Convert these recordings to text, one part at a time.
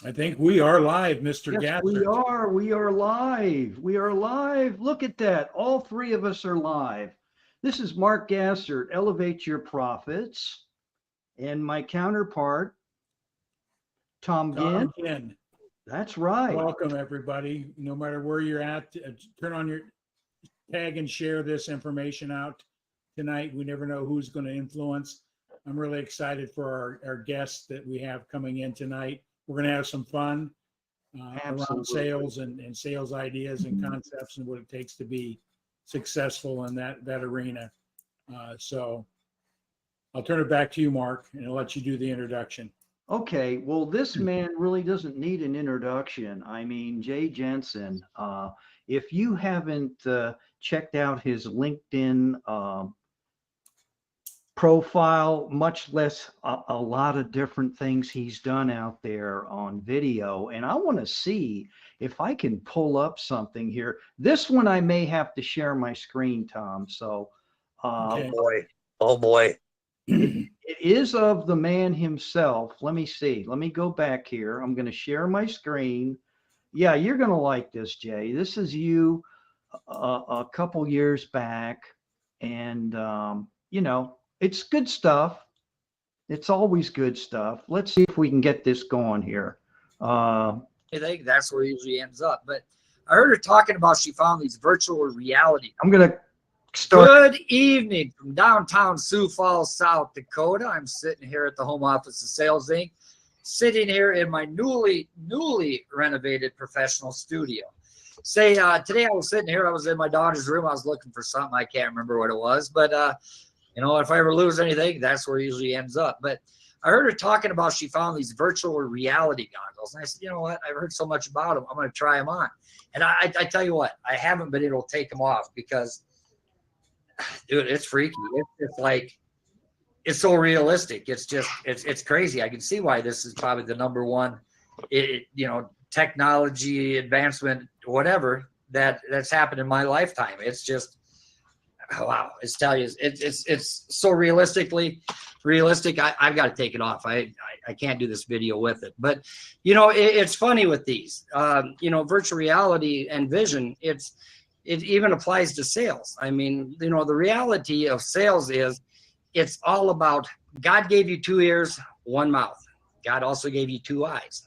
I think we are live, Mr. Yes, we Gassert. are. We are live. We are live. Look at that. All three of us are live. This is Mark Gassert, Elevate Your Profits, and my counterpart, Tom Ginn. Tom Ginn. That's right. Welcome, everybody. No matter where you're at, turn on your tag and share this information out tonight. We never know who's going to influence. I'm really excited for our guests that we have coming in tonight. We're going to have some fun around sales and sales ideas and concepts and what it takes to be successful in that arena. So I'll turn it back to you, Mark, and I'll let you do the introduction. Okay, well, this man really doesn't need an introduction. I mean, Jay Jensen, if you haven't checked out his LinkedIn profile, much less a lot of different things he's done out there on video, and I want to see if I can pull up something here. This one I may have to share my screen, Tom, so Okay. Oh boy. it is of the man himself. Let me see. Let me go back here. I'm going to share my screen. Yeah, you're going to like this, Jay. This is you a couple years back. And, you know, it's good stuff. It's always good stuff. Let's see if we can get this going here. I think that's where it usually ends up. But I heard her talking about she found these virtual reality. I'm going to start. Good evening from downtown Sioux Falls, South Dakota. I'm sitting here at the home office of Sales Inc., sitting here in my newly renovated professional studio. Today I was sitting here. I was in my daughter's room. I was looking for something. I can't remember what it was. But, you know, if I ever lose anything, that's where it usually ends up. But I heard her talking about she found these virtual reality goggles. And I said, you know what? I've heard so much about them. I'm going to try them on. And I tell you what, I haven't been able to take them off because, dude, it's freaky. It's like, it's so realistic. It's just, it's crazy. I can see why this is probably the number one, you know, technology advancement, whatever that's happened in my lifetime. It's just, wow. It's telling you, it's so realistic. I've got to take it off. I can't do this video with it, but you know, it's funny with these, you know, virtual reality and vision. It even applies to sales. I mean, you know, the reality of sales is it's all about God gave you 2 ears, 1 mouth. God also gave you 2 eyes.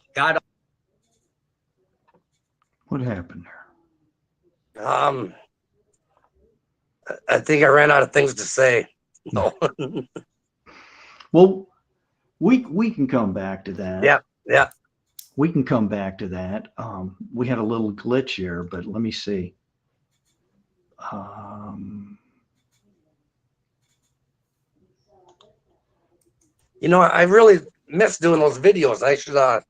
What happened there? I think I ran out of things to say. No. Well, we can come back to that. Yeah. We can come back to that. We had a little glitch here, but let me see. You know, I really miss doing those videos. I should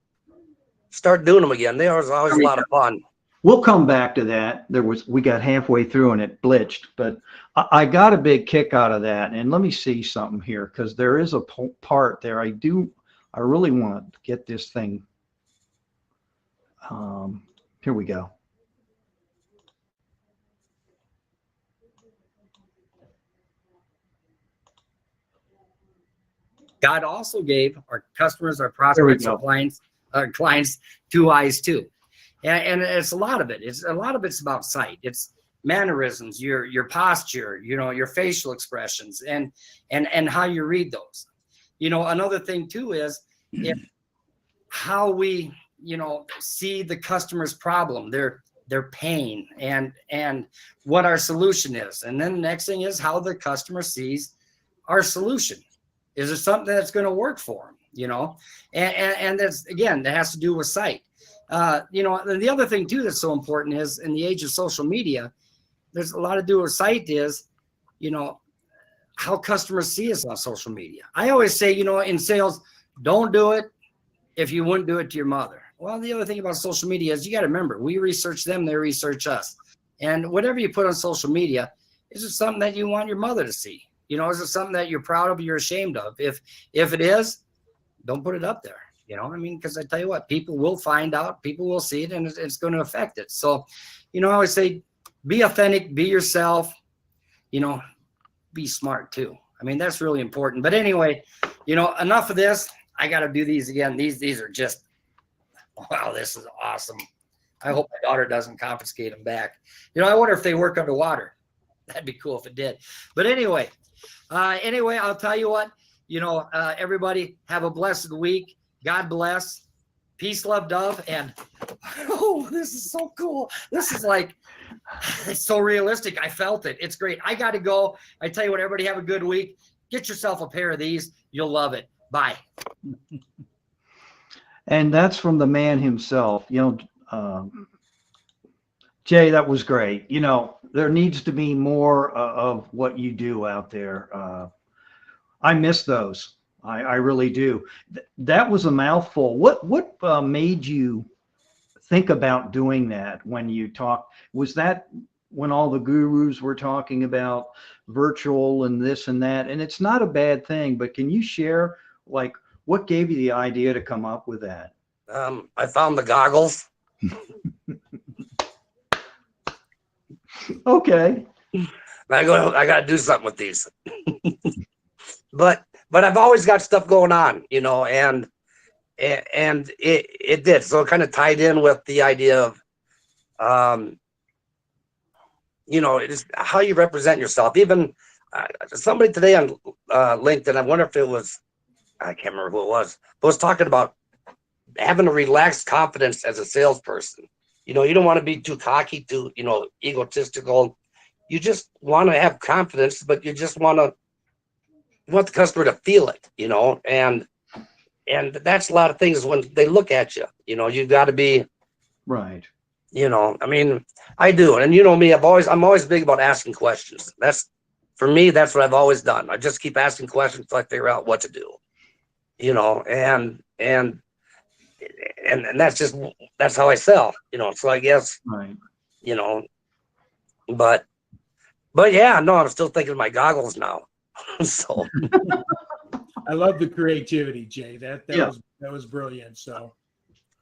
start doing them again. They are always a lot of fun. We'll come back to that. We got halfway through and it glitched, but I got a big kick out of that. And let me see something here, because there is a part there. I really want to get this thing. Here we go. God also gave our customers, our prospects, our clients 2 eyes too. And it's a lot of it. It's about sight. It's mannerisms, your posture, you know, your facial expressions, and how you read those. You know, another thing too is how we, you know, see the customer's problem, their pain, and what our solution is. And then the next thing is how the customer sees our solution. Is it something that's going to work for them? You know, and that's, again, that has to do with sight. You know, the other thing too that's so important is in the age of social media, there's a lot to do with sight is, you know, how customers see us on social media. I always say, you know, in sales, don't do it if you wouldn't do it to your mother. Well, the other thing about social media is you got to remember, we research them, they research us. And whatever you put on social media, is it something that you want your mother to see? You know, is it something that you're proud of, you're ashamed of? If it is, don't put it up there. You know, I mean, because I tell you what, people will find out, people will see it, and it's going to affect it. So, you know, I always say, be authentic, be yourself, you know, be smart too. I mean, that's really important. But anyway, you know, enough of this. I got to do these again. These are just wow, this is awesome. I hope my daughter doesn't confiscate them back. I wonder if they work underwater. That'd be cool if it did. But anyway, I'll tell you what, everybody have a blessed week. God bless. Peace, love, dove. And oh, this is so cool. This is like, it's so realistic. I felt it. It's great. I got to go. I tell you what, everybody have a good week. Get yourself a pair of these. You'll love it. Bye. And that's from the man himself. Jay, that was great. There needs to be more of what you do out there. I miss those. I really do. That was a mouthful. What made you think about doing that when you talked? Was that when all the gurus were talking about virtual and this and that? And it's not a bad thing, but can you share like what gave you the idea to come up with that? I found the goggles. Okay. I got to do something with these. but I've always got stuff going on, and it did. So it kind of tied in with the idea of, it is how you represent yourself. Even somebody today on LinkedIn, I wonder if it was, I can't remember who it was, but was talking about having a relaxed confidence as a salesperson. You don't want to be too cocky, too, egotistical. You just want to have confidence, but you want the customer to feel it, and that's a lot of things when they look at you, you've got to be right. I do. And me, I'm always big about asking questions. For me, that's what I've always done. I just keep asking questions until I figure out what to do, and that's how I sell, so I guess, right. But yeah, no, I'm still thinking of my goggles now. So I love the creativity, Jay. That Yeah. was brilliant. So,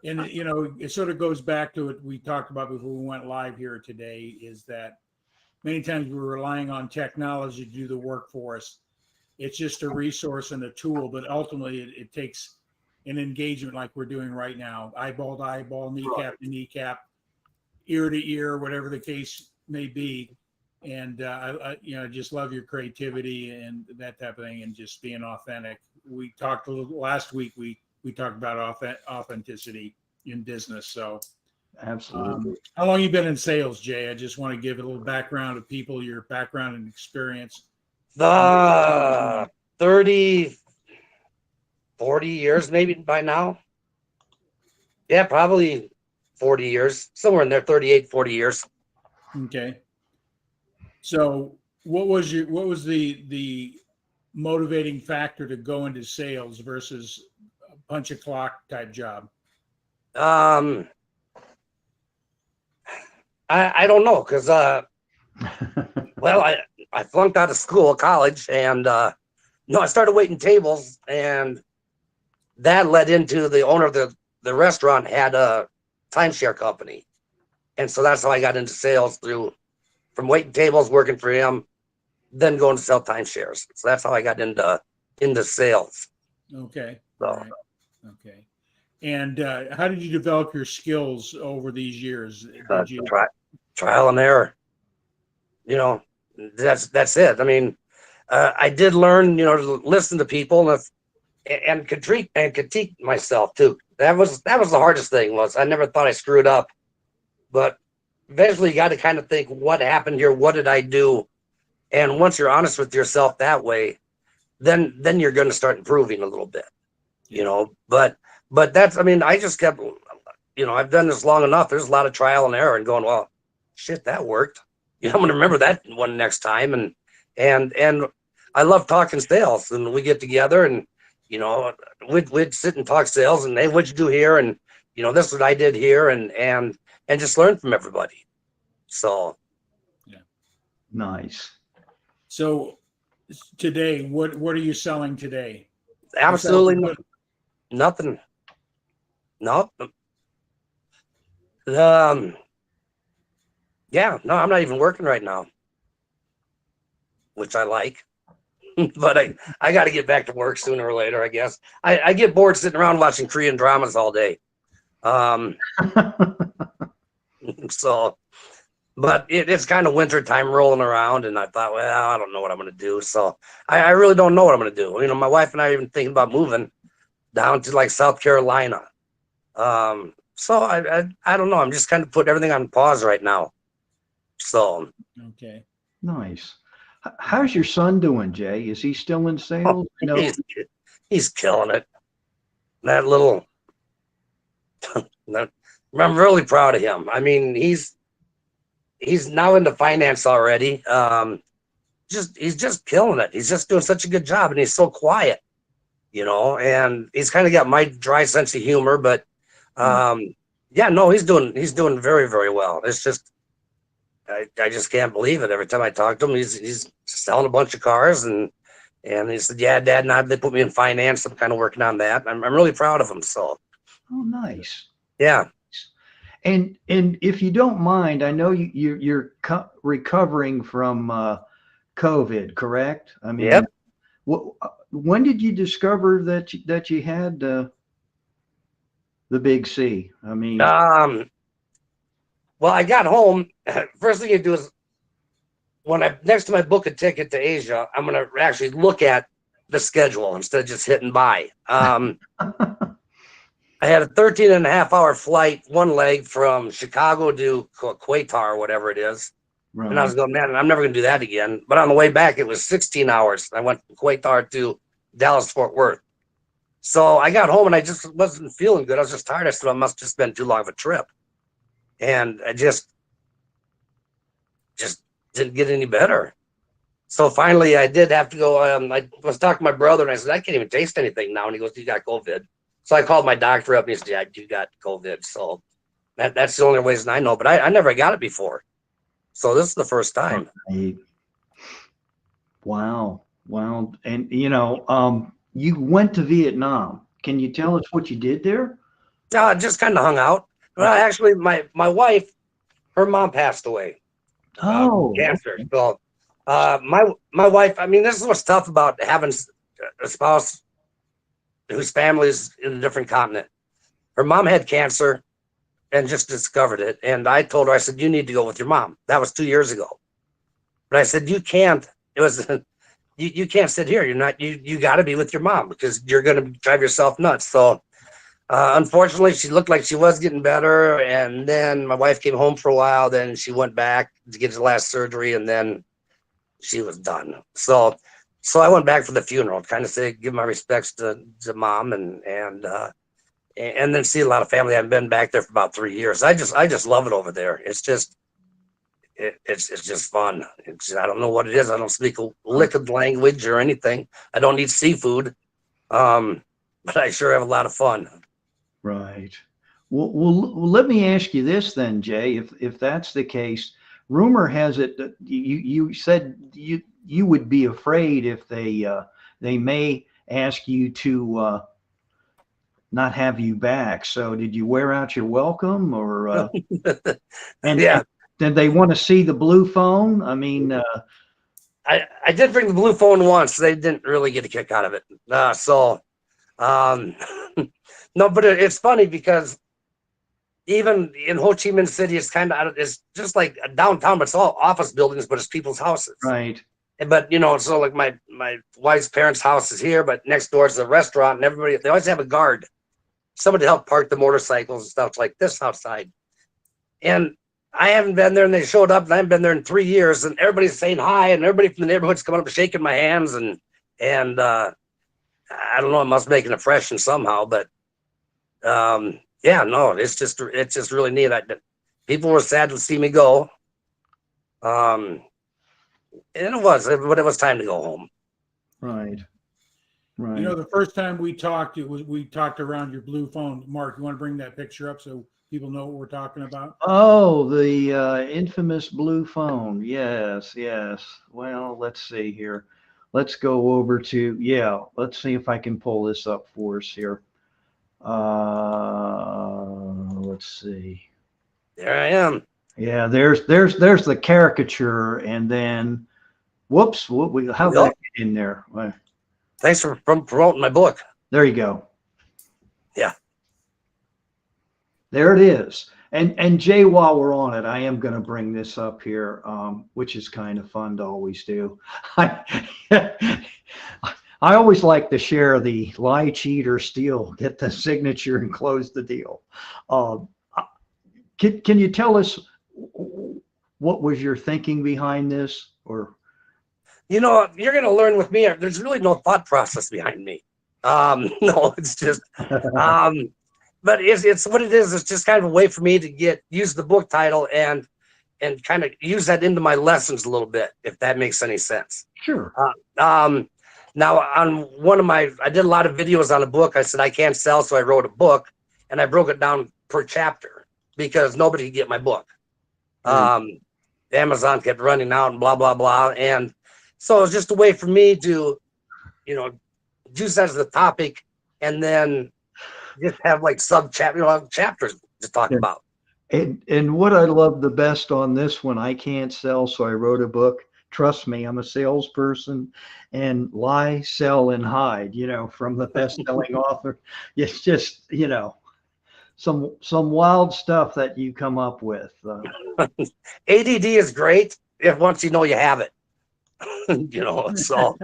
and it sort of goes back to what we talked about before we went live here today, is that many times we're relying on technology to do the work for us. It's just a resource and a tool, but ultimately it takes an engagement like we're doing right now, eyeball to eyeball, kneecap to kneecap, ear to ear, whatever the case may be. And I just love your creativity and that type of thing, and just being authentic. We talked a little last week. We talked about authenticity in business. So, Absolutely. how long you been in sales, Jay? I just want to give a little background of people, your background and experience. 30, 40 years maybe by now. Yeah, probably 40 years, somewhere in there, 38, 40 years. Okay. So what was the motivating factor to go into sales versus a punch a clock type job? I don't know, because well, I flunked out of school, college, and I started waiting tables, and that led into the owner of the restaurant had a timeshare company, and so that's how I got into sales, from waiting tables, working for him, then going to sell timeshares. So that's how I got into sales. Okay. So. All right. Okay. And how did you develop your skills over these years? Did you Trial and error. That's it. I did learn, to listen to people and critique myself too. That was the hardest thing. Was I never thought I screwed up, but eventually you got to kind of think, what happened here? What did I do? And once you're honest with yourself that way, then you're going to start improving a little bit, but that's, I just kept, I've done this long enough. There's a lot of trial and error and going, well, shit, that worked. I'm going to remember that one next time. And I love talking sales, and we get together and, we'd sit and talk sales, and hey, what'd you do here? And, this is what I did here, and just learn from everybody. So. Yeah. Nice. So today, what are you selling today? Absolutely nothing. No. Yeah, no, I'm not even working right now, which I like. But I got to get back to work sooner or later, I guess. I get bored sitting around watching Korean dramas all day. Um, so, but it's kind of winter time rolling around, and I thought, well, I don't know what I'm going to do. So I really don't know what I'm going to do. You know, my wife and I are even thinking about moving down to like South Carolina. So I don't know. I'm just kind of putting everything on pause right now. So Okay. Nice. How's your son doing, Jay? Is he still in sales? No. he's killing it. That little, I'm really proud of him. I mean, he's now into finance already. He's just killing it. He's just doing such a good job, and he's so quiet, you know. And he's kind of got my dry sense of humor, but yeah, no, he's doing very, very well. It's just I just can't believe it. Every time I talk to him, he's selling a bunch of cars, and he said, "Yeah, Dad, now they put me in finance. I'm kind of working on that. I'm really proud of him." So, Oh, nice. yeah. And if you don't mind, I know you're recovering from COVID, correct? I mean, Yep. When did you discover that you had the big C? I mean, Well, I got home. First thing you do is when next time I book a ticket to Asia, I'm going to actually look at the schedule instead of just hitting buy. I had a 13.5 hour flight, one leg from Chicago to Qatar, or whatever it is. right. And I was going, man, I'm never going to do that again. But on the way back, it was 16 hours. I went from Qatar to Dallas, Fort Worth. So I got home and I just wasn't feeling good. I was just tired. I said, I must have just been too long of a trip. And I just didn't get any better. So finally, I did have to go. I was talking to my brother, and I said, I can't even taste anything now. And he goes, you got COVID. So I called my doctor up, and he said, yeah, you got COVID. So that's the only reason I know. But I never got it before. So this is the first time. Right. Wow. And you went to Vietnam. Can you tell us what you did there? I just kind of hung out. Well, actually, my wife, her mom passed away. Oh, Cancer. okay. So my wife, I mean, this is what's tough about having a spouse whose family is in a different continent. Her mom had cancer and just discovered it. And I told her, I said, you need to go with your mom. That was 2 years ago. But I said, you can't. It was you can't sit here. You're not. You got to be with your mom because you're going to drive yourself nuts. So unfortunately, she looked like she was getting better. And then my wife came home for a while. Then she went back to get the last surgery, and then she was done. So I went back for the funeral, kind of say, give my respects to mom, and then see a lot of family. I've been back there for about 3 years. I just love it over there. It's just it's just fun. I don't know what it is. I don't speak a lick of language or anything. I don't eat seafood, but I sure have a lot of fun. Right. Well, let me ask you this then, Jay. If that's the case, rumor has it that you said you would be afraid if they may ask you to not have you back. So did you wear out your welcome, or and Yeah. did they want to see the blue phone? I mean, I did bring the blue phone once. They didn't really get a kick out of it. No, but it's funny because even in Ho Chi Minh City, it's just like downtown, but it's all office buildings, but it's people's houses. right. But so like my wife's parents' house is here, but next door is a restaurant, and they always have a guard, somebody to help park the motorcycles and stuff like this outside. And I haven't been there, and they showed up, and I haven't been there in 3 years, and everybody's saying hi, and everybody from the neighborhood's coming up and shaking my hands, and I don't know, it must make an impression somehow, but yeah, no, it's just really neat. People were sad to see me go, and but it was time to go home. Right. You know, the first time we talked, we talked around your blue phone. Mark, you want to bring that picture up so people know what we're talking about? Oh, the infamous blue phone. Yes. Well, let's see here. Let's go over to, let's see if I can pull this up for us here. Let's see. There I am. Yeah, there's the caricature, and then whoops, how did that get in there? Well, Thanks for promoting my book. there you go. Yeah. There it is. And Jay, while we're on it, I am going to bring this up here, which is kind of fun to always do. I, I always like to share the lie, cheat, or steal, get the signature and close the deal. Can you tell us what was your thinking behind this? Or You're going to learn with me. There's really no thought process behind me. No, it's just, but it's what it is. It's just kind of a way for me to use the book title and kind of use that into my lessons a little bit, if that makes any sense. sure. Now on I did a lot of videos on a book. I said I can't sell, so I wrote a book, and I broke it down per chapter because nobody could get my book. Amazon kept running out and blah blah blah, and so it was just a way for me to, use that as the topic, and then just have like chapters to talk about. And what I love the best on this one, I can't sell, so I wrote a book. Trust me, I'm a salesperson, and lie, sell, and hide, from the best-selling author. It's just, some wild stuff that you come up with. ADD is great if once you know you have it. So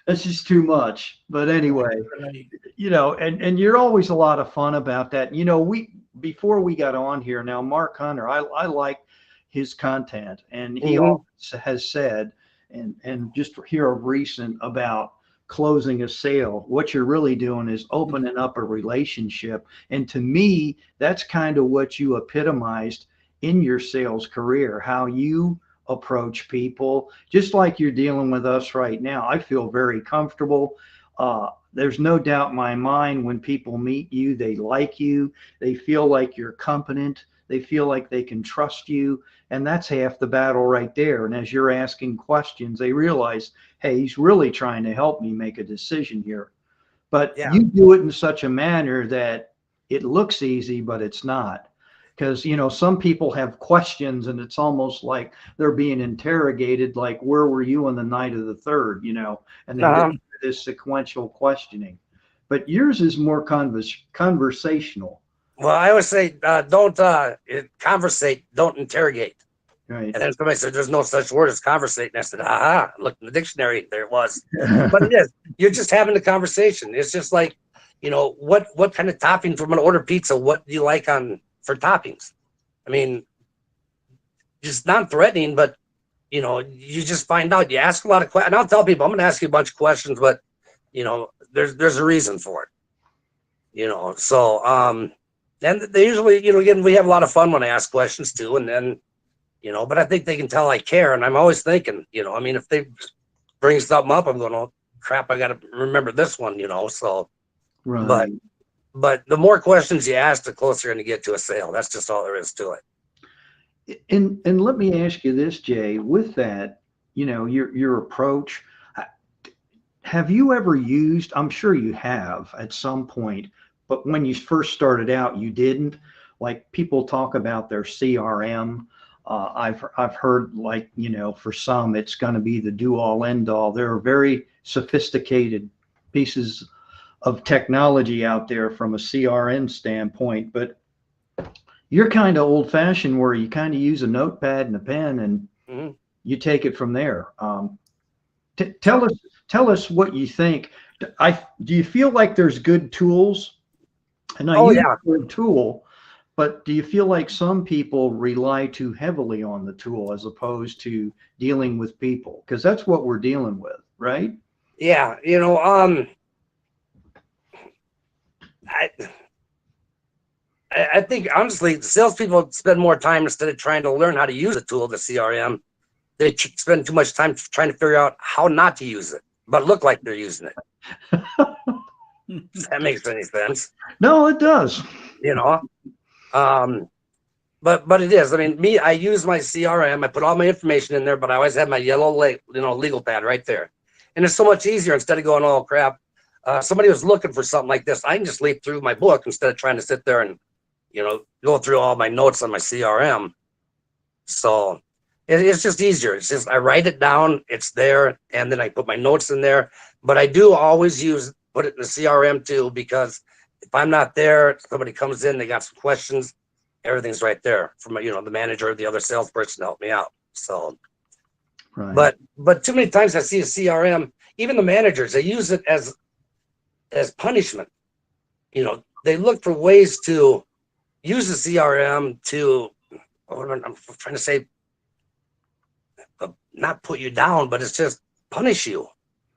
It's just too much. But anyway, and you're always a lot of fun about that. Before we got on here, now Mark Hunter, I like his content, and he also has said, and just here of recent, about closing a sale. What you're really doing is opening up a relationship. And to me, that's kind of what you epitomized in your sales career, how you approach people, just like you're dealing with us right now. I feel very comfortable. There's no doubt in my mind when people meet you, they like you, they feel like you're competent, they feel like they can trust you. And that's half the battle right there. And as you're asking questions, they realize, hey, he's really trying to help me make a decision here. But you do it in such a manner that it looks easy, but it's not. Because, some people have questions and it's almost like they're being interrogated, like, where were you on the night of the 3rd, and they get into this sequential questioning. But yours is more conversational. Well, I always say, don't conversate, don't interrogate. Right. And then somebody said, there's no such word as conversate. And I said, aha, look in the dictionary, there it was. But it is. You're just having a conversation. It's just like, what kind of toppings from an order pizza, what do you like for toppings? I mean, just non-threatening, but, you just find out. You ask a lot of questions. And I'll tell people, I'm going to ask you a bunch of questions, but, there's a reason for it. So, and they usually, again, we have a lot of fun when I ask questions too. And then, but I think they can tell I care. And I'm always thinking, if they bring something up, I'm going, oh crap, I got to remember this one, so, Right. But the more questions you ask, the closer you're going to get to a sale. That's just all there is to it. And let me ask you this, Jay, with that, your approach, have you ever used, I'm sure you have at some point, but when you first started out, you didn't, like people talk about their CRM. I've heard, like, for some, it's going to be the do all end all. There are very sophisticated pieces of technology out there from a CRM standpoint, but you're kind of old fashioned where you kind of use a notepad and a pen and you take it from there. Tell us what you think. Do you feel like there's good tools? And I use the word tool, but do you feel like some people rely too heavily on the tool as opposed to dealing with people? Because that's what we're dealing with, right? Yeah, I think honestly, salespeople spend more time instead of trying to learn how to use the tool, the CRM. They spend too much time trying to figure out how not to use it, but look like they're using it. If that makes any sense. No, it does. But it is. I mean, I use my CRM. I put all my information in there, but I always have my yellow, legal pad right there. And it's so much easier instead of going, oh crap. Somebody was looking for something like this. I can just leaf through my book instead of trying to sit there and, go through all my notes on my CRM. So it's just easier. It's just, I write it down, it's there, and then I put my notes in there. But I do always put it in the CRM too, because if I'm not there, somebody comes in, they got some questions, everything's right there from, you know, the manager or the other salesperson to help me out. So, Right. but too many times I see a CRM, even the managers, they use it as punishment. You know, they look for ways to use the CRM to, I'm trying to say, not put you down, but it's just punish you,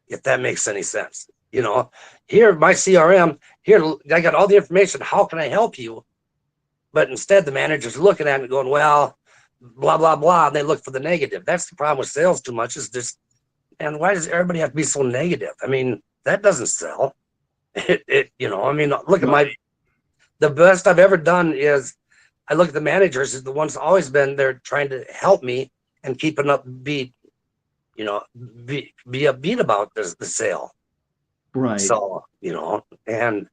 if that makes any sense. You know, here, my CRM, here, I got all the information. How can I help you? But instead, the manager's looking at it going, well, blah, blah, blah. And they look for the negative. That's the problem with sales too much is just, and why does everybody have to be so negative? I mean, that doesn't sell. You know, I mean, look at the best I've ever done is I look at the managers, is the ones always been there trying to help me and keep an upbeat, you know, be upbeat about the sale. Right. So, you know, and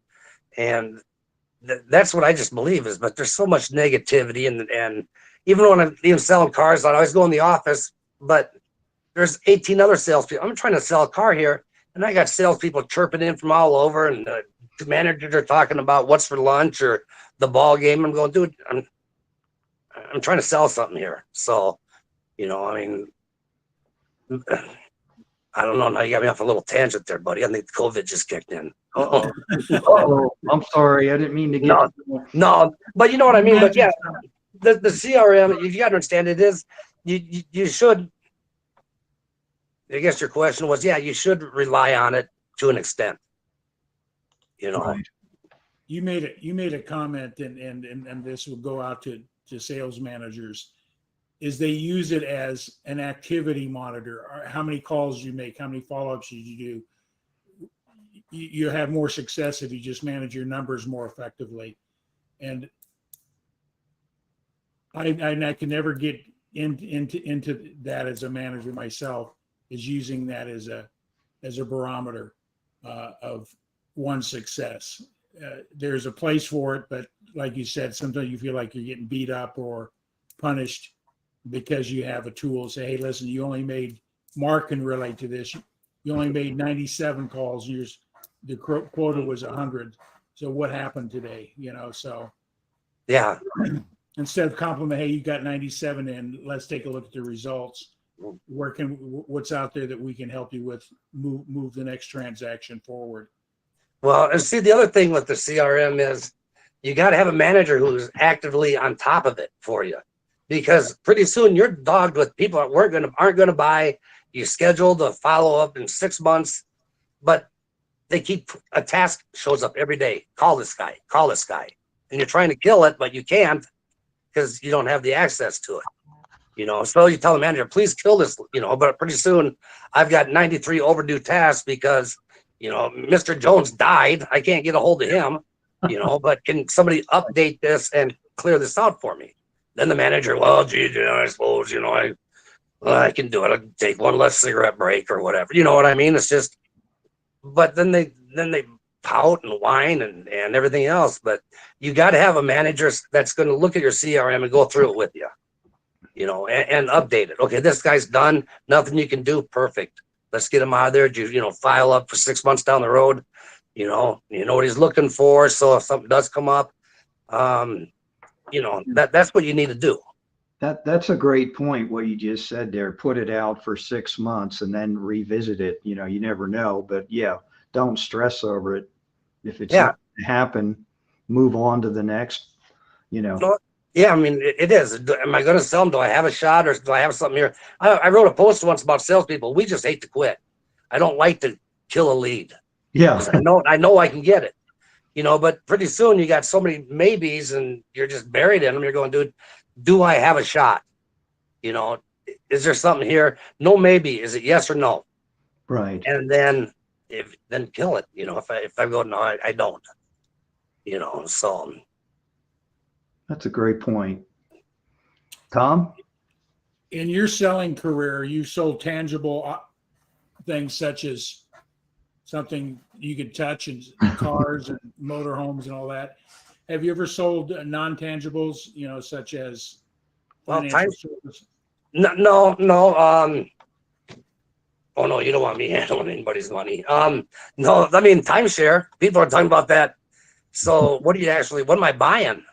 that's what I just believe is, but there's so much negativity and even when I'm even selling cars, I always go in the office, but there's 18 other salespeople. I'm trying to sell a car here, and I got salespeople chirping in from all over, and the managers are talking about what's for lunch or the ball game. I'm going, dude, I'm trying to sell something here. So, you know, I mean, I don't know. Now you got me off a little tangent there, buddy. I think COVID just kicked in. Oh, I'm sorry. I didn't mean to get. No, but you know what I mean. But yeah, the CRM, you got to understand it is. You should. I guess your question was, yeah, you should rely on it to an extent. You know. Right. You made a comment, and this will go out to sales managers, is they use it as an activity monitor. How many calls you make, how many follow-ups you do. You have more success if you just manage your numbers more effectively. And I can never get into that as a manager myself, is using that as a barometer of one's success. There's a place for it, but like you said, sometimes you feel like you're getting beat up or punished because you have a tool. Say, hey, listen, you only made, Mark can relate to this. You only made 97 calls. The quota was 100. So what happened today? You know, so yeah. Instead of compliment, hey, you got 97 in, let's take a look at the results. What's out there that we can help you with, move the next transaction forward. Well, and see, the other thing with the CRM is you got to have a manager who's actively on top of it for you, because pretty soon you're dogged with people that aren't going to buy. You scheduled a follow up in 6 months, but they keep, a task shows up every day. Call this guy, and you're trying to kill it, but you can't because you don't have the access to it. You know, so you tell the manager, please kill this, you know, but pretty soon I've got 93 overdue tasks because, you know, Mr. Jones died. I can't get a hold of him, you know, but can somebody update this and clear this out for me? Then the manager, well, gee, I suppose, you know, I can do it. I'll take one less cigarette break or whatever. You know what I mean? It's just, but then they pout and whine and everything else. But you got to have a manager that's going to look at your CRM and go through it with you, you know, and update it. Okay, this guy's done. Nothing you can do. Perfect. Let's get him out of there. You know, file up for 6 months down the road. You know what he's looking for. So if something does come up, you know, that's what you need to do. That's a great point, what you just said there. Put it out for 6 months and then revisit it. You know, you never know. But yeah, don't stress over it. If it's not gonna happen, move on to the next, you know. Yeah, I mean, it is. Am I going to sell them? Do I have a shot, or do I have something here? I wrote a post once about salespeople. We just hate to quit. I don't like to kill a lead. Yeah. I know I can get it, you know, but pretty soon you got so many maybes and you're just buried in them. You're going, dude, do I have a shot? You know, is there something here? No, maybe. Is it yes or no? Right. And then then kill it. You know, if I go, no, I don't, you know, so. That's a great point. Tom? In your selling career, you sold tangible things such as something you could touch, and cars and motorhomes and all that. Have you ever sold non-tangibles, you know, such as financial service? No. Oh no, you don't want me handling anybody's money. No, I mean timeshare. People are talking about that So what am I buying?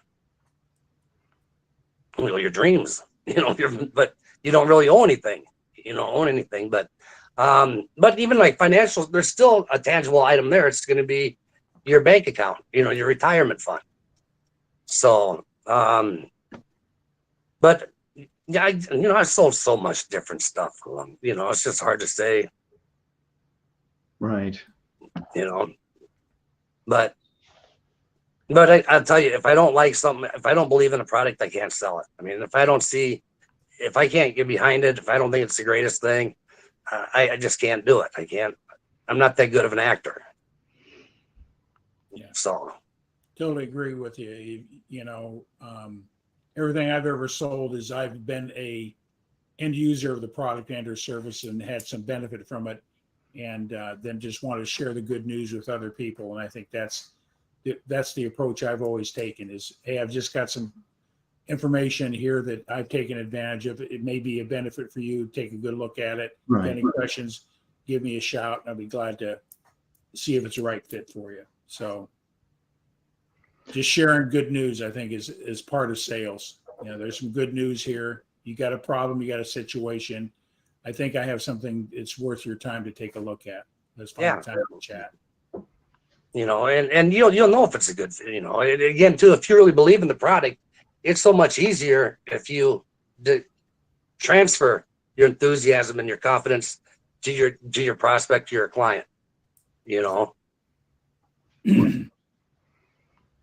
Well, your dreams, but you don't really own anything. You don't own anything, but even like financials, there's still a tangible item there. It's going to be your bank account, your retirement fund. So, but yeah, I sold so much different stuff. It's just hard to say, Right. But I'll tell you, if I don't like something, if I don't believe in a product, I can't sell it. I mean, if I can't get behind it, if I don't think it's the greatest thing, I just can't do it. I'm not that good of an actor. Yeah. So. Totally agree with you. Everything I've ever sold is I've been a end user of the product and or service and had some benefit from it, and then just want to share the good news with other people. And I think that's the approach I've always taken is, hey, I've just got some information here that I've taken advantage of. It may be a benefit for you. Take a good look at it. Right. Any questions, give me a shout, and I'll be glad to see if it's a right fit for you. So just sharing good news, I think, is part of sales. There's some good news here. You got a problem, you got a situation. I think I have something it's worth your time to take a look at. Let's find a time to chat. And you'll know if it's a good fit. And again, too, if you really believe in the product, it's so much easier if you transfer your enthusiasm and your confidence to your prospect, to your client.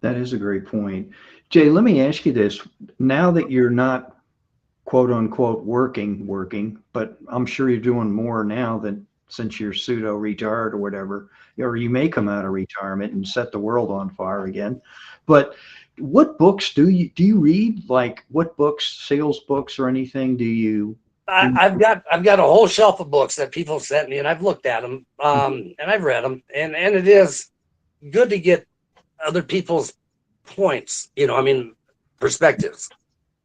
That is a great point. Jay, let me ask you this. Now that you're not quote unquote working, but I'm sure you're doing more now than since you're pseudo retired or whatever, or you may come out of retirement and set the world on fire again. But what books do you read? Like what books, sales books or anything do you? I've got a whole shelf of books that people sent me, and I've looked at them, and I've read them, and it is good to get other people's points, perspectives.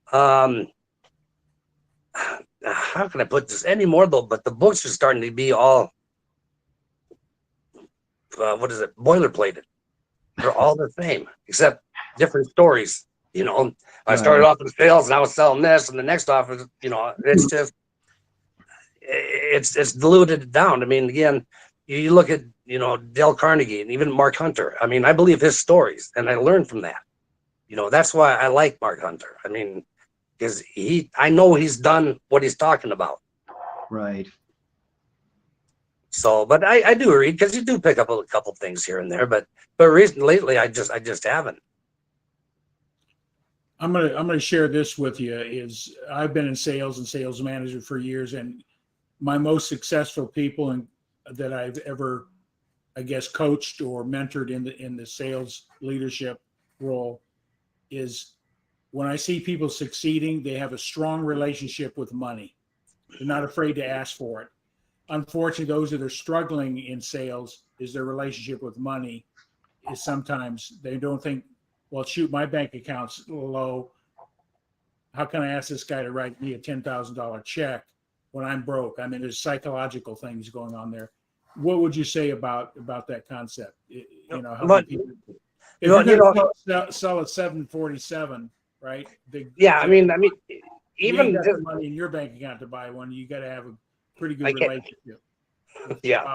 How can I put this anymore though? But the books are starting to be all, boilerplated. They're all the same, except different stories. I started off in sales and I was selling this, and the next office, it's just, it's diluted down. I mean, again, you look at, Dale Carnegie and even Mark Hunter. I mean, I believe his stories and I learned from that. That's why I like Mark Hunter. I mean, because I know he's done what he's talking about. Right. So, but I do read, because you do pick up a couple things here and there, but lately I just haven't. I'm gonna share this with you. Is I've been in sales and sales manager for years, and my most successful people that I've ever, I guess, coached or mentored in the sales leadership role is when I see people succeeding, they have a strong relationship with money. They're not afraid to ask for it. Unfortunately, those that are struggling in sales is their relationship with money is sometimes they don't think, well, shoot, my bank account's low. How can I ask this guy to write me a $10,000 check when I'm broke? I mean, there's psychological things going on there. What would you say about that concept? How many people, if you're going to sell at 747, right? Even you got the money in your bank account to buy one, you got to have a pretty good relationship. Yeah.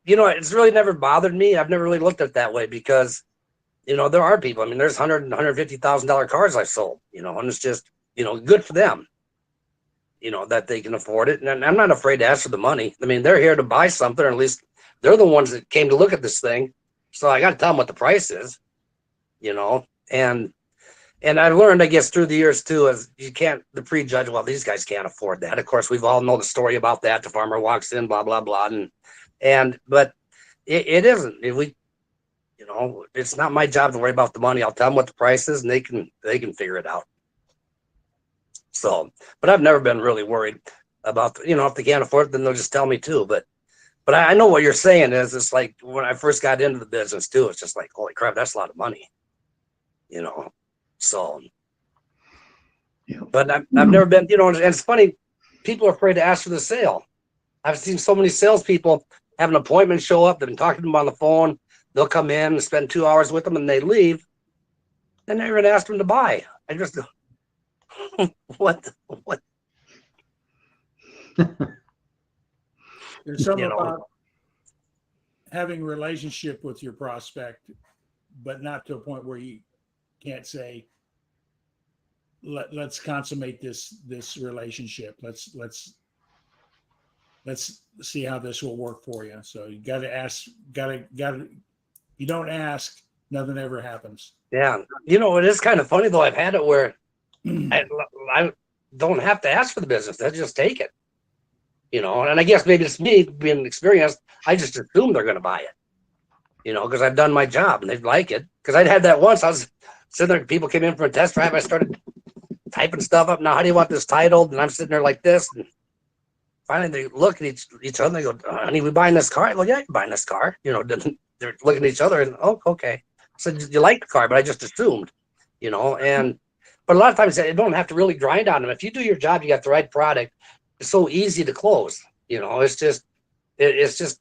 It's really never bothered me. I've never really looked at it that way because, there are people. I mean, there's $100,000 and $150,000 cars I sold. And it's just, good for them. That they can afford it. And I'm not afraid to ask for the money. I mean, they're here to buy something, or at least they're the ones that came to look at this thing. So I got to tell them what the price is, and I've learned, I guess, through the years too, is you can't prejudge, well, these guys can't afford that. Of course, we've all know the story about that. The farmer walks in, blah, blah, blah. But it isn't. It's not my job to worry about the money. I'll tell them what the price is and they can figure it out. So, but I've never been really worried about, if they can't afford it, then they'll just tell me too. But I know what you're saying is, it's like when I first got into the business too, it's just like, holy crap, that's a lot of money, so. Yeah. But I've never been, and it's funny, people are afraid to ask for the sale. I've seen so many salespeople have an appointment show up. They've been talking to them on the phone. they'll come in and spend 2 hours with them and they leave. And never even ask them to buy. I just go, what? There's something You know. about having a relationship with your prospect, but not to a point where you can't say, let's consummate this relationship. Let's see how this will work for you. So you got to ask, you don't ask, nothing ever happens. Yeah. You know, it is kind of funny though. I've had it where I don't have to ask for the business. I just take it, you know, and I guess maybe it's me being experienced. I just assume they're going to buy it, you know, because I've done my job and they like it. Because I'd had that once. I was sitting there, people came in for a test drive. I started typing stuff up. Now, how do you want this titled? And I'm sitting there like this. And finally, they look at each other and they go, honey, we buying this car? I go, yeah, you're buying this car. You know, they're looking at each other and, oh, okay. So you like the car, but I just assumed, you know, but a lot of times you don't have to really grind on them. If you do your job, you got the right product. It's so easy to close, you know, it's just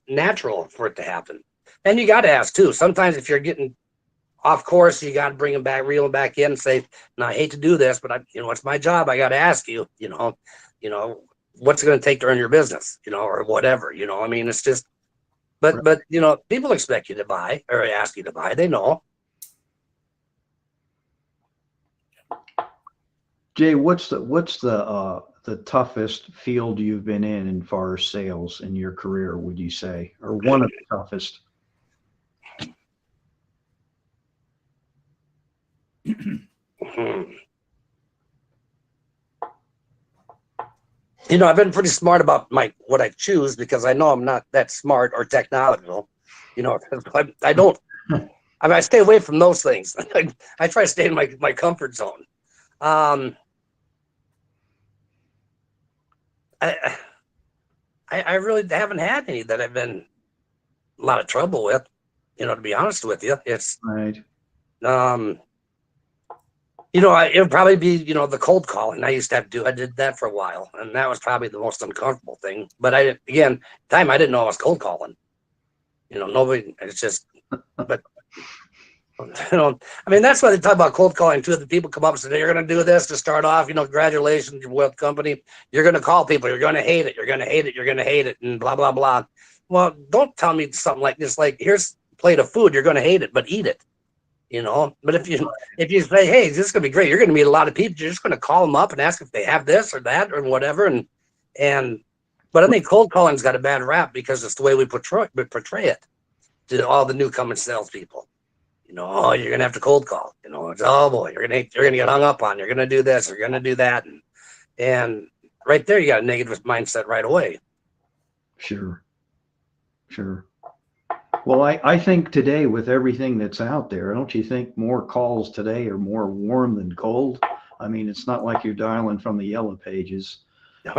natural for it to happen. And you got to ask too. Sometimes if you're getting off course, you got to bring them back, reel them back in and say, no, I hate to do this, but it's my job. I got to ask you, you know, what's it going to take to earn your business, you know, or whatever, you know, I mean, it's just, but, you know, people expect you to buy or ask you to buy, they know. Jay, what's the toughest field you've been in far as sales in your career, would you say, or one of the toughest? You know, I've been pretty smart about what I choose because I know I'm not that smart or technological. You know, I don't. I stay away from those things. I try to stay in my comfort zone. I really haven't had any that I've been a lot of trouble with. You know, to be honest with you, it's right. You know, it would probably be, you know, the cold calling I used to have to do. I did that for a while, and that was probably the most uncomfortable thing. But I didn't know I was cold calling. You know, nobody. It's just, but you know, I mean, that's why they talk about cold calling too. The people come up and say, "You're going to do this to start off. You know, congratulations, you're with company. You're going to call people. You're going to hate it. You're going to hate it. You're going to hate it, and blah blah blah." Well, don't tell me something like this. Like, here's a plate of food. You're going to hate it, but eat it. You know, but if you say, hey, this is going to be great, you're going to meet a lot of people. You're just going to call them up and ask if they have this or that or whatever. But I think cold calling's got a bad rap because it's the way we portray it to all the newcoming salespeople. You know, oh, you're going to have to cold call. You know, it's, oh boy, you're going to get hung up on. You're going to do this. You're going to do that, and right there, you got a negative mindset right away. Sure. Well, I think today with everything that's out there, don't you think more calls today are more warm than cold? I mean, it's not like you're dialing from the yellow pages. The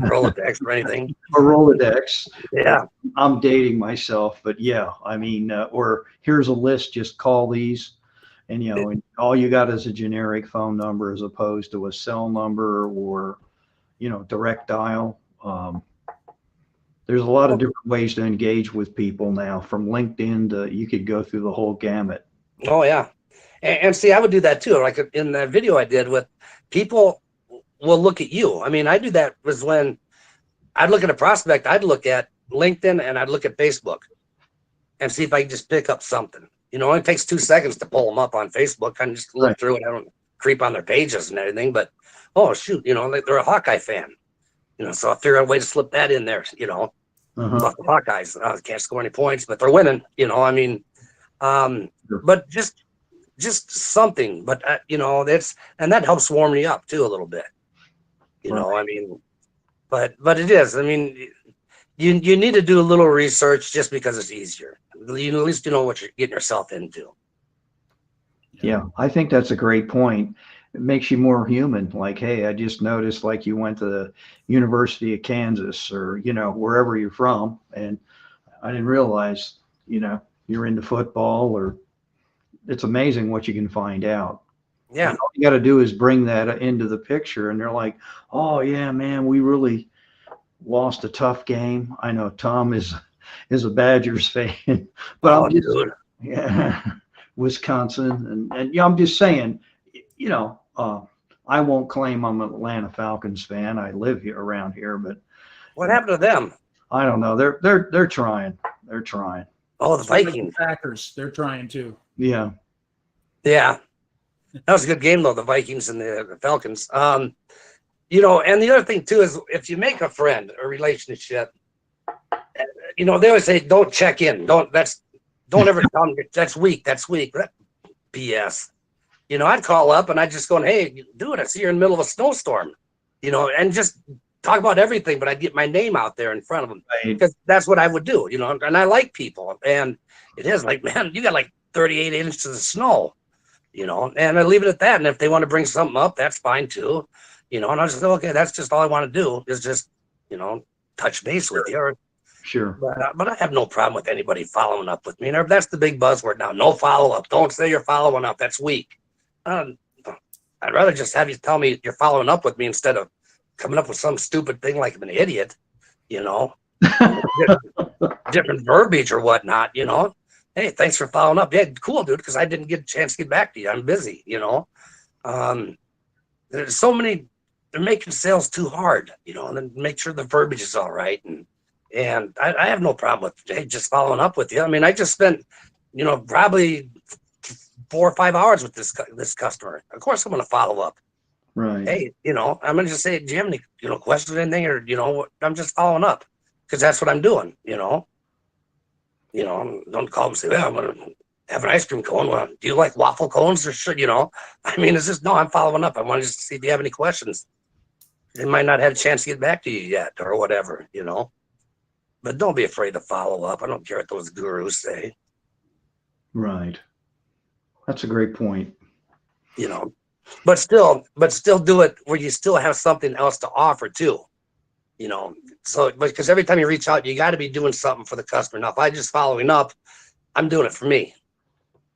Rolodex or anything. A Rolodex. Yeah. I'm dating myself, but yeah, I mean, or here's a list, just call these. And, you know, and all you got is a generic phone number as opposed to a cell number or, you know, direct dial. There's a lot of different ways to engage with people now, from LinkedIn to, you could go through the whole gamut. Oh yeah. And see, I would do that too. Like in that video I did with people will look at you. I mean, I do that was when I'd look at a prospect, I'd look at LinkedIn and I'd look at Facebook and see if I can just pick up something. You know, it only takes 2 seconds to pull them up on Facebook. I just look through it. I don't creep on their pages and everything, but oh shoot, you know, they're a Hawkeye fan. You know, so I figure out a way to slip that in there, you know. About the Hawkeyes. Can't score any points, but they're winning, you know, I mean, but just something, but you know, and that helps warm me up too a little bit, you know, I mean, but it is, I mean, you need to do a little research just because it's easier. You at least you know what you're getting yourself into. Yeah, I think that's a great point. It makes you more human. Like, hey, I just noticed like you went to the University of Kansas or, you know, wherever you're from. And I didn't realize, you know, you're into football, or it's amazing what you can find out. Yeah. And all you got to do is bring that into the picture. And they're like, oh yeah, man, we really lost a tough game. I know Tom is a Badgers fan, but Yeah, Wisconsin, and yeah, I'm just saying, you know, I won't claim I'm an Atlanta Falcons fan. I live here around here, but What happened to them? I don't know. They're trying. They're trying. Oh, the It's like the Vikings. Packers, they're trying to. Yeah. Yeah, that was a good game though. The Vikings and the Falcons. You know, and the other thing too is if you make a friend or relationship, you know, they always say don't check in. Don't ever tell them that's weak. That's weak. That BS. You know, I'd call up and I'd just go, hey, dude, I see you're in the middle of a snowstorm. You know, and just talk about everything, but I'd get my name out there in front of them Right. because that's what I would do. You know, and I like people, and it is like, man, you got like 38 inches of snow. You know, and I leave it at that. And if they want to bring something up, that's fine too. You know, and I just say, okay, that's just all I want to do is just, you know, touch base with you. Sure. But I have no problem with anybody following up with me. And that's the big buzzword now. No follow up. Don't say you're following up. That's weak. I'd rather just have you tell me you're following up with me instead of coming up with some stupid thing like I'm an idiot, you know, different verbiage or whatnot, you know. Hey, thanks for following up. Yeah, cool, dude, because I didn't get a chance to get back to you. I'm busy, you know. There's so many, they're making sales too hard, you know, and then make sure the verbiage is all right. And I have no problem with, hey, just following up with you. I mean, I just spent, you know, probably 4 or 5 hours with this customer. Of course, I'm going to follow up. Right. Hey, you know, I'm going to just say, do you have any, you know, questions or anything? Or, you know, I'm just following up because that's what I'm doing, you know. You know, don't call them and say, well, I'm going to have an ice cream cone. Well, do you like waffle cones or should, you know? I mean, it's just, no, I'm following up. I want to just see if you have any questions. They might not have a chance to get back to you yet or whatever, you know. But don't be afraid to follow up. I don't care what those gurus say. Right. That's a great point. You know, but still do it where you still have something else to offer too. You know, so because every time you reach out, you got to be doing something for the customer. Now, if I just following up, I'm doing it for me.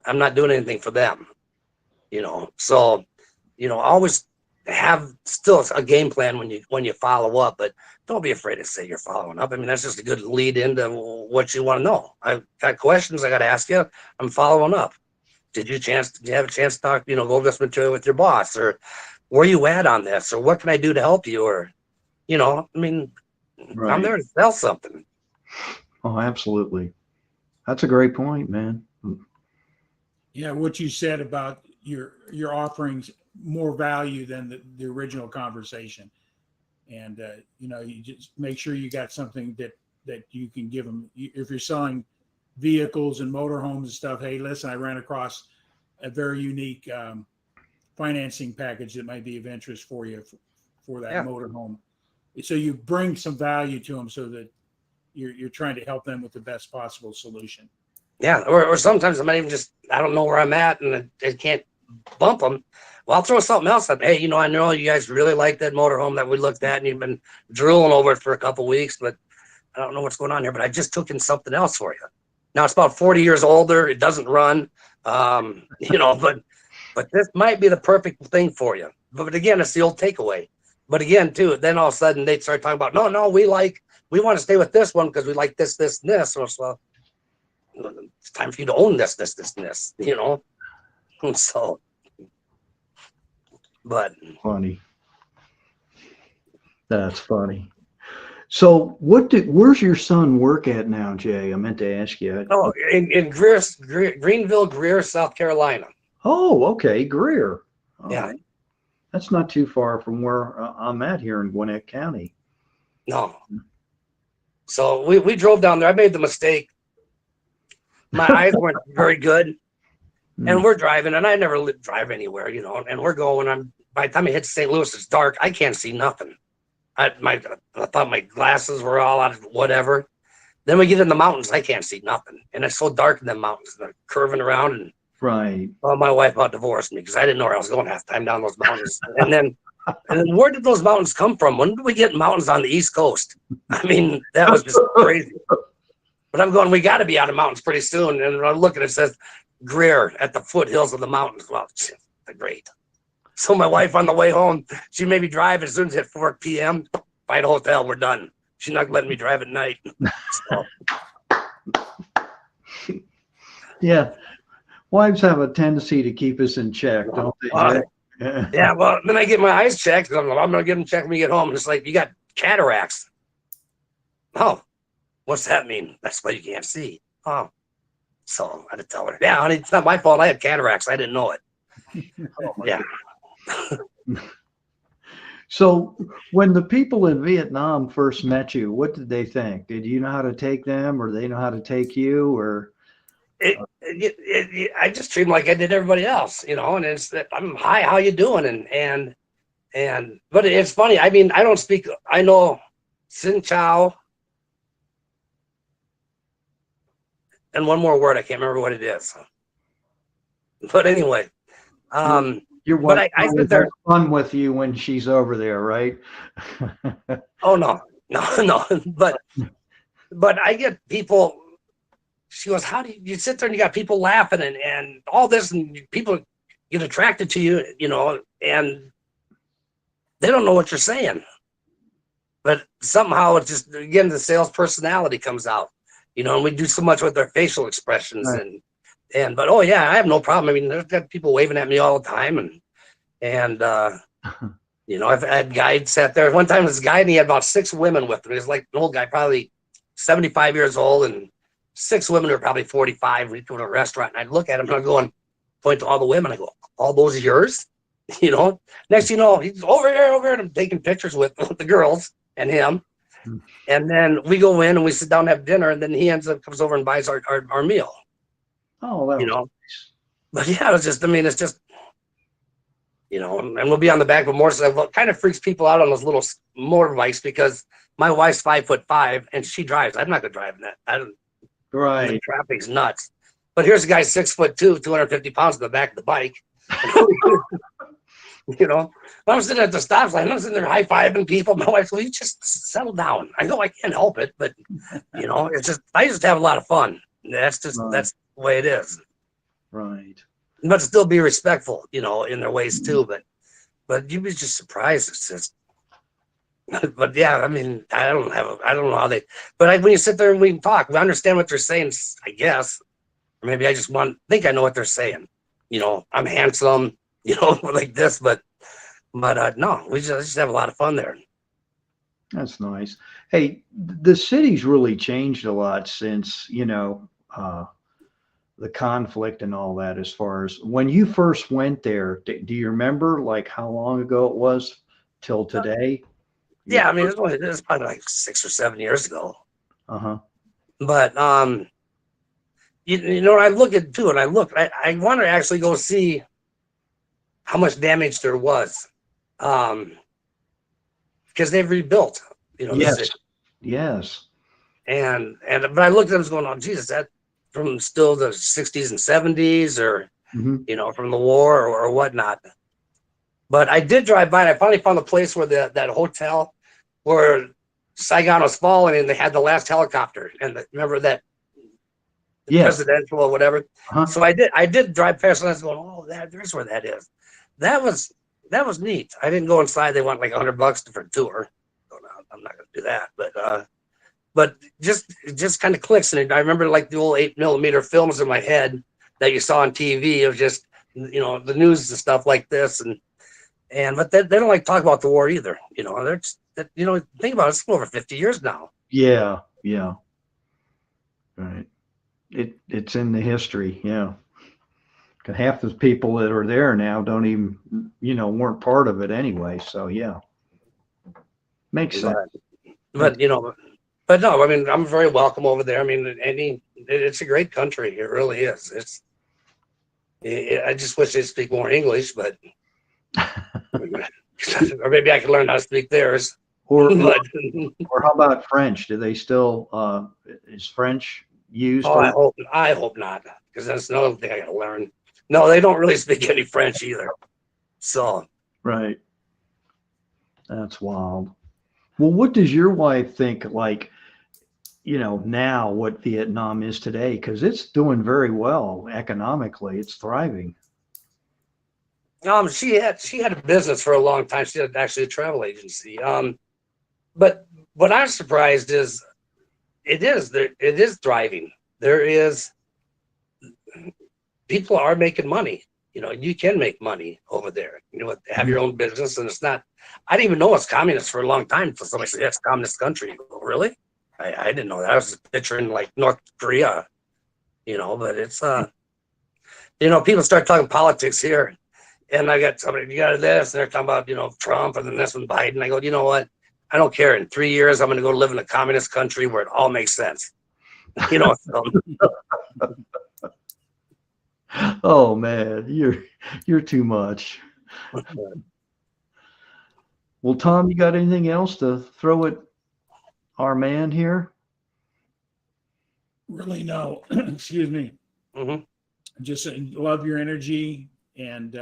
I'm not doing anything for them. You know, so you know, always have still a game plan when you follow up, but don't be afraid to say you're following up. I mean, that's just a good lead into what you want to know. I've got questions I got to ask you. I'm following up. Did you have a chance to talk, you know, go over this material with your boss, or where you at on this, or what can I do to help you, or, you know, I mean, Right. I'm there to sell something. Oh, absolutely. That's a great point, man. Yeah, what you said about your offerings more value than the original conversation. And, you know, you just make sure you got something that you can give them. If you're selling vehicles and motorhomes and stuff, hey, listen, I ran across a very unique financing package that might be of interest for you for that motorhome. So you bring some value to them so that you're trying to help them with the best possible solution. Yeah, or sometimes I might even just, I don't know where I'm at and I can't bump them. Well, I'll throw something else up. Hey, you know, I know you guys really like that motorhome that we looked at and you've been drooling over it for a couple of weeks, but I don't know what's going on here, but I just took in something else for you. Now it's about 40 years older. It doesn't run, you know, but this might be the perfect thing for you. But again, it's the old takeaway. But again, too, then all of a sudden they start talking about, no, we want to stay with this one because we like this, this, and this. So it's, well, it's time for you to own this, and this, you know? So, but Funny. That's funny. So where's your son work at now, Jay? I meant to ask you. oh, in Greenville, Greer, South Carolina. Oh, okay. Greer. All Yeah. right. That's not too far from where I'm at here in Gwinnett County. No. So we drove down there. I made the mistake. My eyes weren't very good. And we're driving, and I never drive anywhere, you know, and we're going. By the time I hit St. Louis, it's dark. I can't see nothing. I thought my glasses were all out of whatever. Then we get in the mountains. I can't see nothing. And it's so dark in the mountains. They're curving around. And Right. well, my wife about divorced me because I didn't know where I was going half the time down those mountains. and then where did those mountains come from? When did we get mountains on the East Coast? I mean, that was just crazy. But I'm going, we got to be out of mountains pretty soon. And I'm looking, it says Greer at the foothills of the mountains. Well, great. So my wife on the way home, she made me drive as soon as it 4 p.m. Find a hotel, we're done. She's not letting me drive at night. So. Yeah. Wives have a tendency to keep us in check, don't they, Jay? Yeah, well, then I get my eyes checked. I'm going to get them checked when we get home. And it's like, you got cataracts. Oh, what's that mean? That's why you can't see. Oh, so I had to tell her, yeah, honey, it's not my fault. I had cataracts. I didn't know it. Yeah. So when the people in Vietnam first met you, what did they think? Did you know how to take them, or they know how to take you, or? I just treat them like I did everybody else, and it's that I'm hi, how you doing? But it's funny. I mean, I don't speak, I know Xin Chao and one more word. I can't remember what it is. But anyway, Your but wife I sit has there. fun with you when she's over there, right? Oh no. But I get people. She goes, how do you sit there and you got people laughing and all this, and people get attracted to you, and they don't know what you're saying. But somehow it's just, again, the sales personality comes out, and we do so much with their facial expressions. Right. But oh yeah, I have no problem. I mean, there's got people waving at me all the time. And I've had guys sat there. One time this guy, and he had about 6 women with him. He was like an old guy, probably 75 years old, and 6 women are probably 45. We go to a restaurant, and I look at him and I'm going, point to all the women. I go, all those are yours? Next thing you know, he's over here, and I'm taking pictures with the girls and him. And then we go in and we sit down and have dinner, and then he comes over and buys our meal. Oh, that was nice. But yeah, it's just, and we'll be on the back of a motorcycle. It kind of freaks people out on those little motorbikes because my wife's 5'5" and she drives. I'm not gonna drive in that. I don't. Right. The traffic's nuts. But here's a guy 6'2", 250 pounds on the back of the bike. I'm sitting at the stop sign. I'm sitting there high-fiving people. My wife's like, you just settle down. I know I can't help it, but it's just, I just have a lot of fun. That's just That's the way it is. Right. But still be respectful, in their ways too. But you'd be just surprised. It's just. But yeah, I mean, I don't know how they. But when you sit there and we can talk, we understand what they're saying, I guess. Or maybe I just think I know what they're saying. I'm handsome, like this, but no, we just have a lot of fun there. That's nice. Hey, the city's really changed a lot since, the conflict and all that. As far as when you first went there, do you remember like how long ago it was till today? Yeah, I mean, it was probably like 6 or 7 years ago. Uh-huh. But I look at too, and I want to actually go see how much damage there was, because they've rebuilt, Yes. the city. Yes. But I looked at them going, oh Jesus, that from still the 60s and 70s, or from the war or whatnot. But I did drive by, and I finally found a place where that hotel where Saigon was falling, and they had the last helicopter. And remember that presidential or whatever. Uh-huh. So I did drive past, and I was going, oh, there's where that is. That was neat. I didn't go inside. They want like $100 for a tour. So no, I'm not going to do that. But just kind of clicks. And I remember like the old 8mm films in my head that you saw on TV of just, the news and stuff like this. But they don't like talk about the war either. They're just, think about it, it's over 50 years now. Yeah. Yeah. Right. It's in the history. Yeah. Half the people that are there now don't even, weren't part of it anyway. So yeah. Makes sense. But no, I mean, I'm very welcome over there. I mean, it's a great country. It really is. I just wish they speak more English, but or maybe I could learn how to speak theirs. Or how about French? Do they still is French used? Oh, I hope not, because that's another thing I got to learn. No, they don't really speak any French either. So right. That's wild. Well, what does your wife think, like, now what Vietnam is today? Because it's doing very well economically. It's thriving. She had a business for a long time. She had actually a travel agency. But what I'm surprised is it is thriving. There is people are making money. You know, you can make money over there. You know, have your own business, and it's not. I didn't even know it's communist for a long time until somebody said, "That's a communist country." You go, really? I didn't know that. I was just picturing like North Korea, you know. But it's you know, people start talking politics here, and I got somebody, you got this, and they're talking about, you know, Trump and then this one Biden. I go, you know what? I don't care. In 3 years, I'm going to go live in a communist country where it all makes sense. You know. So, Oh man, you're too much. Well, Tom, you got anything else to throw at our man here? Really, no. Excuse me. mhm. Just love your energy, and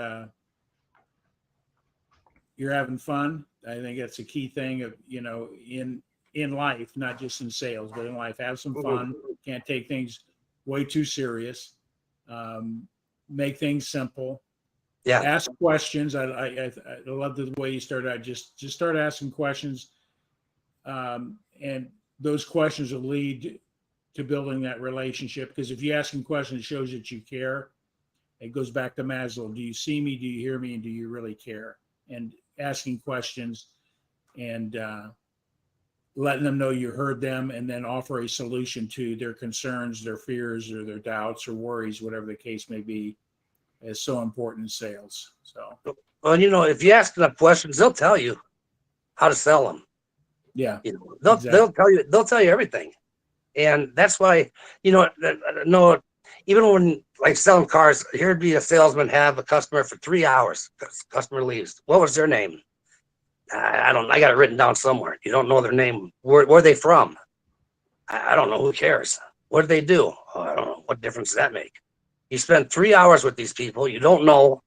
you're having fun. I think that's a key thing of, you know, in life, not just in sales, but in life. Have some fun. Can't take things way too serious. Make things simple. Yeah. Ask questions. I love the way you started out. Just start asking questions, and those questions will lead to building that relationship. Because if you asking questions, it shows that you care. It goes back to Maslow. Do you see me? Do you hear me? And do you really care? And asking questions and letting them know you heard them, and then offer a solution to their concerns, their fears, or their doubts or worries, whatever the case may be, is so important in sales. So, Well, you know, if you ask enough questions, they'll tell you how to sell them. yeah, You know, exactly. they'll tell you everything, and that's why, you know, no, even when like selling cars, here'd be a salesman have a customer for 3 hours. Customer leaves. What was their name? I don't. I got it written down somewhere. You don't know their name. Where are they from? I don't know. Who cares? What do they do? Oh, I don't know. What difference does that make? You spend 3 hours with these people. You don't know.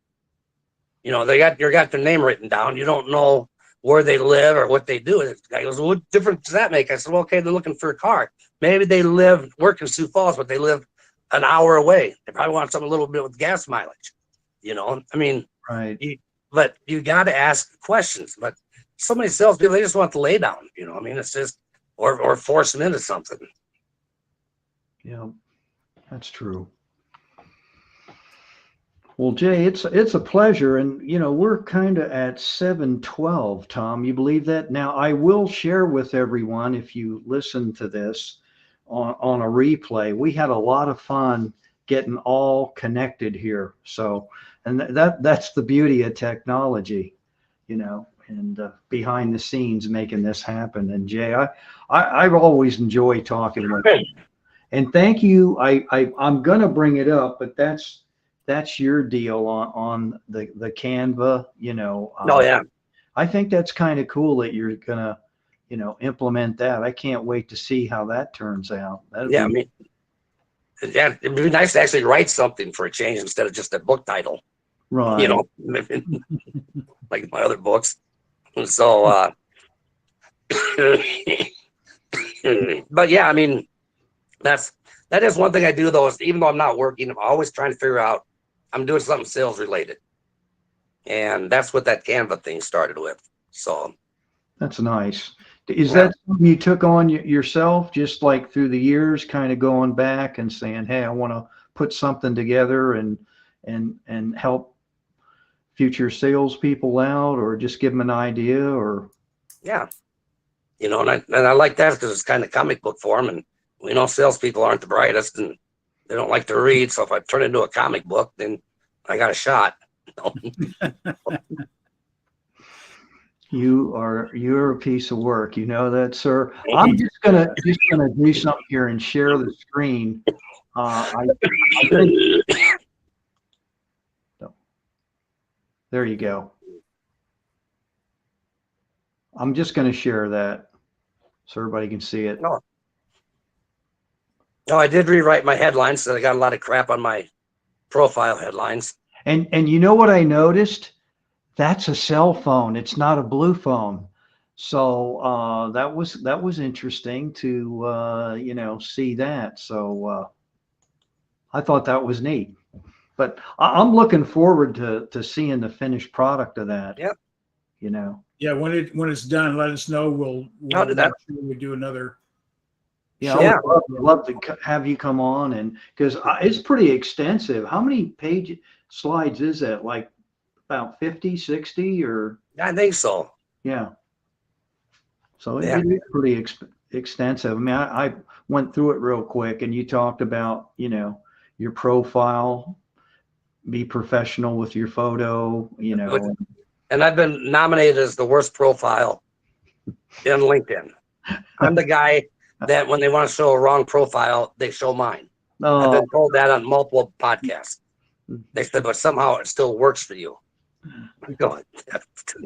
You know, they got their name written down. You don't know where they live or what they do. The guy goes, well, what difference does that make? I said, well, okay, they're looking for a car. Maybe they work in Sioux Falls, but they live an hour away. They probably want something a little bit with gas mileage. You know, I mean, Right. but you got to ask questions. But so many salespeople, they just want to lay down. You know, I mean, it's just or force them into something. Yeah, that's true. Well, Jay, it's a pleasure, and you know we're kind of at 7:12. Tom, you believe that? Now, I will share with everyone, if you listen to this on a replay, we had a lot of fun getting all connected here. So, and that's the beauty of technology, you know, and behind the scenes making this happen. And Jay, I've always enjoyed talking with you. And thank you. I'm gonna bring it up, but that's your deal on the Canva, you know. Oh yeah. I think that's kind of cool that you're gonna, you know, implement that. I can't wait to see how that turns out. Yeah, I mean, yeah, it'd be nice to actually write something for a change instead of just a book title. right. You know, like my other books. So, but yeah, I mean, that is one thing I do though, is even though I'm not working, I'm always trying to figure out, I'm doing something sales related. And that's what that Canva thing started with. So That's nice. Is that something you took on yourself, just like through the years, kind of going back and saying, hey, I want to put something together and help future salespeople out, or just give them an idea, or? yeah, you know, and I like that because it's kind of comic book form, and we know salespeople aren't the brightest and they don't like to read. So if I turn it into a comic book, then I got a shot. You're a piece of work, you know that, sir. I'm just gonna do something here and share the screen. I think, there you go. I'm just gonna share that so everybody can see it. No, I did rewrite my headlines, so I got a lot of crap on my profile headlines. And you know what I noticed? That's a cell phone. It's not a blue phone. So that was interesting to you know, see that. So I thought that was neat. But I'm looking forward to seeing the finished product of that. Yep. You know. Yeah, when it's done, let us know. We'll I'll do that. make sure we do another Yeah, Yeah. I would love to have you come on, and because it's pretty extensive. How many slides is that? Like about 50, 60, or I think so. yeah. So Yeah. it is pretty extensive. I mean, I went through it real quick, and you talked about, your profile, be professional with your photo, And I've been nominated as the worst profile in LinkedIn. I'm the guy that when they want to show a wrong profile, they show mine. I've Oh, been told that on multiple podcasts. They said, but somehow it still works for you. I'm going,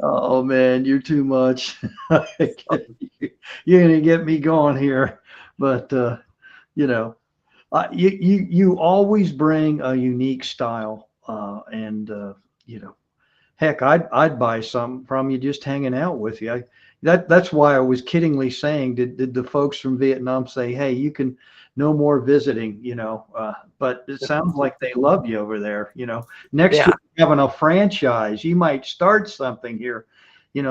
oh man, you're too much. You're gonna get me going here, but you know, you always bring a unique style, and heck, I'd buy some from you just hanging out with you. That's why I was kiddingly saying, did the folks from Vietnam say, hey, you can no more visiting, but it sounds like they love you over there. Next Yeah. to having a franchise, you might start something here,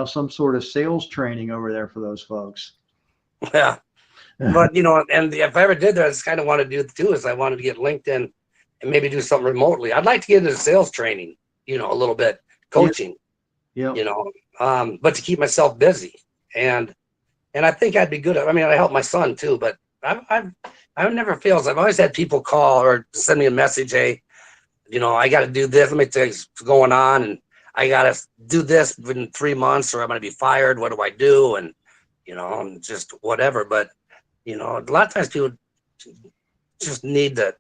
some sort of sales training over there for those folks. yeah. But, and if I ever did that, I just kind of wanted to do too, is I wanted to get LinkedIn and maybe do something remotely. I'd like to get into sales training, a little bit, coaching, Yeah. but to keep myself busy. And I think I'd be good at, I help my son too, but I've never failed. I've always had people call or send me a message. Hey, I got to do this. Let me tell you what's going on. And I got to do this within 3 months or I'm going to be fired. What do I do? And, just whatever. But, a lot of times people just need to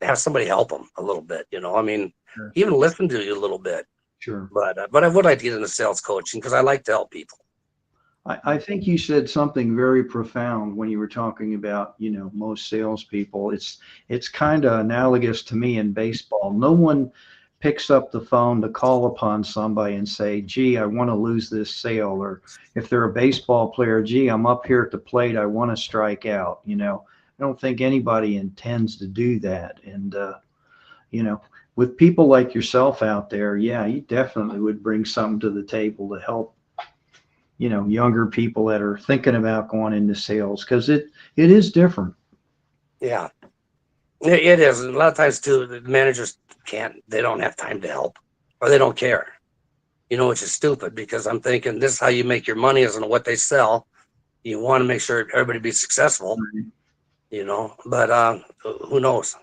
have somebody help them a little bit, Sure. even listen to you a little bit. Sure. But I would like to get into sales coaching because I like to help people. I think you said something very profound when you were talking about, most salespeople. It's kind of analogous to me in baseball. No one picks up the phone to call upon somebody and say, gee, I want to lose this sale. Or if they're a baseball player, gee, I'm up here at the plate, I want to strike out. I don't think anybody intends to do that. And, with people like yourself out there, yeah, you definitely would bring something to the table to help younger people that are thinking about going into sales, because it is different. Yeah, it is. And a lot of times too, the managers they don't have time to help or they don't care, which is stupid because I'm thinking this is how you make your money isn't what they sell. You want to make sure everybody be successful, but who knows?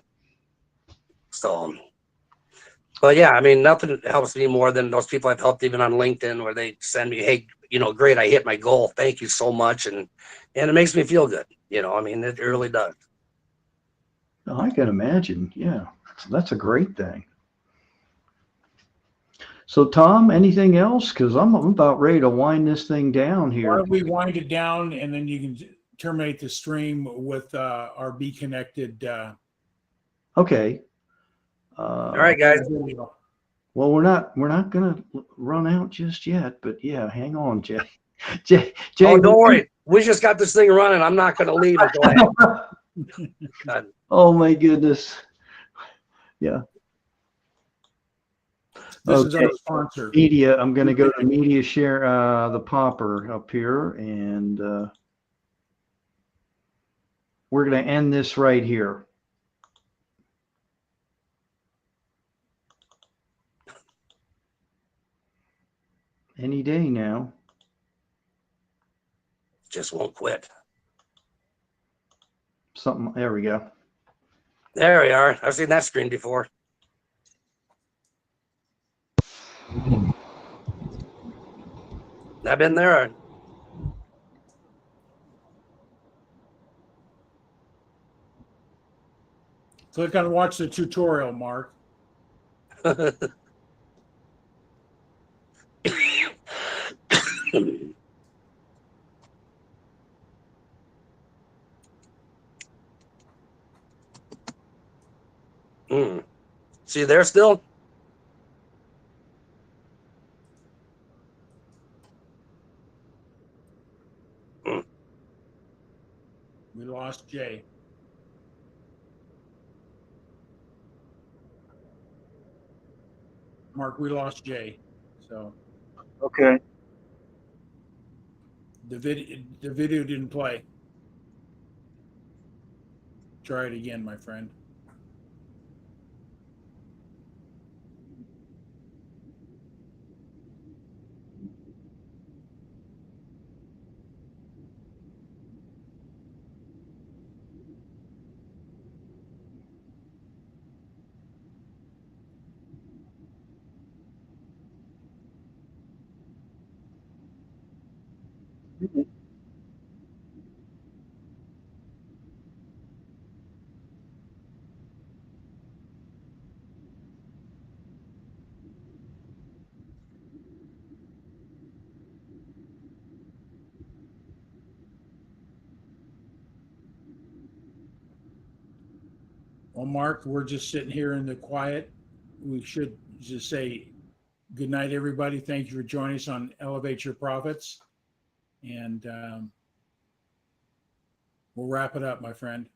So, but yeah, nothing helps me more than those people I've helped even on LinkedIn where they send me, hey, great, I hit my goal. Thank you so much. And it makes me feel good. It really does. I can imagine. Yeah, that's a great thing. So Tom, anything else? Because I'm about ready to wind this thing down Why here. don't we wind it down and then you can terminate the stream with our Be Connected. Okay. All right, guys. Well, we're not gonna run out just yet, but yeah, hang on, Jay. Jay, Oh, don't worry. We just got this thing running. I'm not going to leave until I have. Oh my goodness. Yeah. This is our sponsor. Media. I'm going to go to media share the popper up here, and we're going to end this right here. Any day now. Just won't quit. Something. There we go. There we are. I've seen that screen before. I've been there. Click on watch the tutorial, Mark. See there still? We lost Jay. Mark, we lost Jay. So Okay. the video didn't play. try it again, my friend. Well, Mark, we're just sitting here in the quiet. We should just say good night, everybody. Thank you for joining us on Elevate Your Profits. And we'll wrap it up, my friend.